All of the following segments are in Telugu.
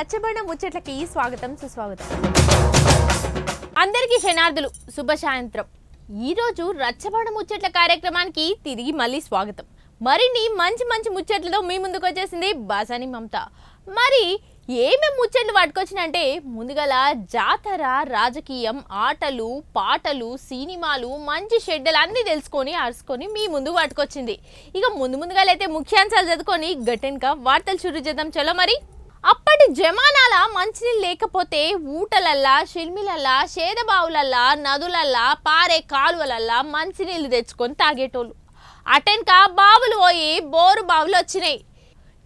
రచ్చబండ ముచ్చట్లకి స్వాగతం సుస్వాగతం. అందరికీ శనార్థులు, శుభ సాయంత్రం. ఈరోజు రచ్చబండ ముచ్చట్ల కార్యక్రమానికి తిరిగి మళ్ళీ స్వాగతం. మరిన్ని మంచి మంచి ముచ్చట్లతో మీ ముందుకు వచ్చేసింది బాసాని మమత. మరి ఏమేమి ముచ్చట్లు పట్టుకొచ్చినంటే ముందుగల జాతర, రాజకీయం, ఆటలు, పాటలు, సినిమాలు, మంచి షెడ్యూల్ అన్నీ తెలుసుకొని అరుచుకొని మీ ముందుకు పట్టుకొచ్చింది. ఇక ముందుగా అయితే ముఖ్యాంశాలు చదువుకొని గట్టెనక వార్తలు చురు చేద్దాం. చలో మరి. అప్పటి జమానాల మంచినీళ్ళు లేకపోతే ఊటలల్లా, షిల్మిలల్లా, షేదబావులల్లా, నదులల్లా, పారే కాలువలల్లా మంచినీళ్ళు తెచ్చుకొని తాగేటోళ్ళు. అటెనక బావులు పోయి బోరు బావులు వచ్చినాయి.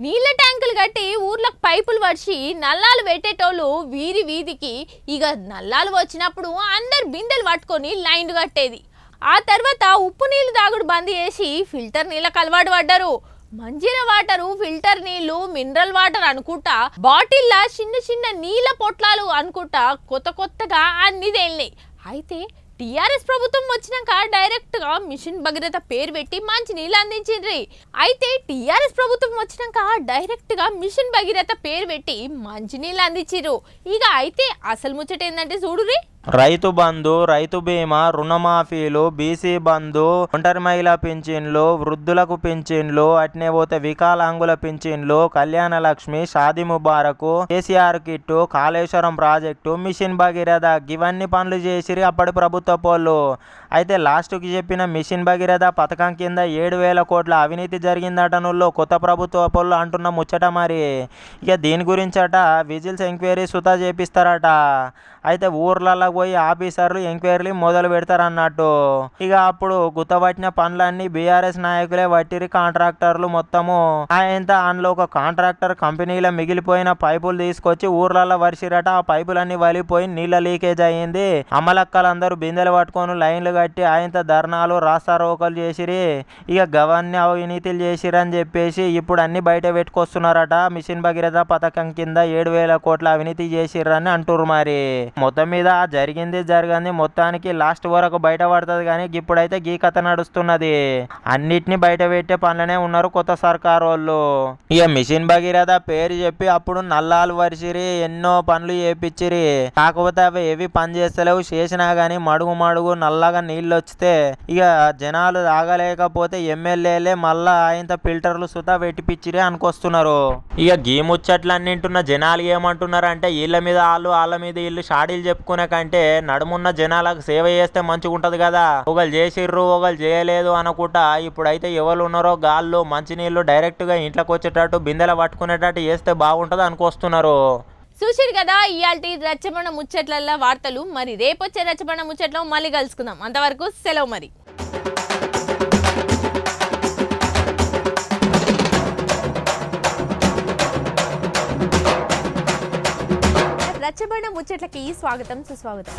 నీళ్ళ ట్యాంకులు కట్టి ఊర్లకు పైపులు వడిచి నల్లాలు పెట్టేటోళ్ళు వీధి వీధికి. ఇక నల్లాలు వచ్చినప్పుడు అందరు బిందెలు పట్టుకొని లైన్లు కట్టేది. ఆ తర్వాత ఉప్పు నీళ్లు తాగుడు బంద్ చేసి ఫిల్టర్ నీళ్ళకు అలవాటు పడ్డారు. మంజీరా వాటరు, ఫిల్టర్ నీళ్లు, మినరల్ వాటర్ అనుకుంటా, బాటిల్లా చిన్న చిన్న నీళ్ళ పొట్లాలు అనుకుంటా కొత్తగా అన్ని తేలినాయి. అయితే టీఆర్ఎస్ ప్రభుత్వం వచ్చినాక డైరెక్ట్ గా మిషన్ భగీరథ పేరు పెట్టి మంచి నీళ్ళు అందించిండ్రి. అయితే టీఆర్ఎస్ ప్రభుత్వం వచ్చినాక డైరెక్ట్ గా మిషన్ భగీరథ పేరు పెట్టి మంచి నీళ్ళు అందించిర్రు. ఇక అయితే అసలు ముచ్చట ఏంటంటే చూడురి. రైతు బంధు, రైతు బీమా, రుణమాఫీలు, బీసీ బంధు, ఒంటరి మహిళా పింఛన్లు, వృద్ధులకు పింఛన్లు, అట్నే పోతే వికలాంగుల పింఛన్లు, Kalyana Lakshmi, Shaadi Mubarak, KCR kit, Kaleshwaram project, mission Bhagiratha ఇవన్నీ పనులు చేసిరి అప్పటి ప్రభుత్వ పోళ్ళు. అయితే లాస్ట్కి చెప్పిన మిషన్ భగీరథ పథకం కింద 7,000 కోట్ల అవినీతి జరిగిందటనుల్లో కొత్త ప్రభుత్వ పోళ్ళు అంటున్న ముచ్చట. మరి ఇక దీని గురించట విజిల్స్ ఎంక్వైరీ సుతా చేపిస్తారట. అయితే ఊర్లలో పోయి ఆఫీసర్లు ఎంక్వైరీ మొదలు పెడతారన్నట్టు. ఇక అప్పుడు గుత్తబట్టిన పనులన్నీ బీఆర్ఎస్ నాయకులే పట్టిరి, కాంట్రాక్టర్లు మొత్తము. ఆయనతో అందులో ఒక కాంట్రాక్టర్ కంపెనీలో మిగిలిపోయిన పైపులు తీసుకొచ్చి ఊర్లలో వరిసిరట. ఆ పైపులన్నీ వలిపోయి నీళ్ళ లీకేజ్ అయ్యింది. అమ్మలక్కలందరూ బిందెలు పట్టుకొని లైన్లు కట్టి ఆయనతో ధర్నాలు, రాస్తారోకలు చేసిరి. ఇక గవర్ని అవినీతిలు చేసిరని చెప్పేసి ఇప్పుడు అన్ని బయట పెట్టుకొస్తున్నారట. మిషన్ భగీరథ పథకం కింద 7,000 కోట్ల అవినీతి చేసిరని అంటున్నారు. మరి మొత్తం మీద జరిగింది మొత్తానికి లాస్ట్ వరకు బయట పడుతుంది. కానీ ఇప్పుడైతే గీ కథ నడుస్తున్నది. అన్నిటినీ బయట పెట్టే పనులనే ఉన్నారు కొత్త సర్కారు వాళ్ళు. ఇక మిషన్ భగీరథ పేరు చెప్పి అప్పుడు నల్లాలు వరిసిరి, ఎన్నో పనులు చేపించిరి. కాకపోతే అవి ఏవి పని చేస్తలేవు. చేసినా గానీ మడుగు నల్లగా నీళ్ళు వచ్చితే ఇక జనాలు తాగలేకపోతే ఎమ్మెల్యేలే మళ్ళా ఆయన ఫిల్టర్లు సుతా పెట్టిపిచ్చిరి అనుకొస్తున్నారు. ఇక గీ ముచ్చట్లన్నింటున్న జనాలు ఏమంటున్నారు అంటే వీళ్ళ మీద వాళ్ళ మీద వీళ్ళు షాడీలు చెప్పుకునే కంటే నడుమున్న జనాలకు సేవ చేస్తే మంచిగా ఉంటది కదా. ఒకళ్ళు చేసిర్రు, ఒకళ్ళు చేయలేదు అనుకుంటా. ఇప్పుడైతే ఎవరు ఉన్నారో గాళ్ళు మంచినీళ్ళు డైరెక్ట్ గా ఇంట్లోకి వచ్చేటట్టు బిందెల పట్టుకునేటట్టు చేస్తే బాగుంటది అనుకొస్తున్నారు. చూసిరు కదా ఇయాల్టి రచ్చబండ ముచ్చట్ల వార్తలు. మరి రేపొచ్చే రచ్చబండ ముచ్చట్లో మళ్ళీ కలుసుకుందాం. అంతవరకు సెలవు. మరి రచ్చబండ ముచ్చట్లకి స్వాగతం సుస్వాగతం.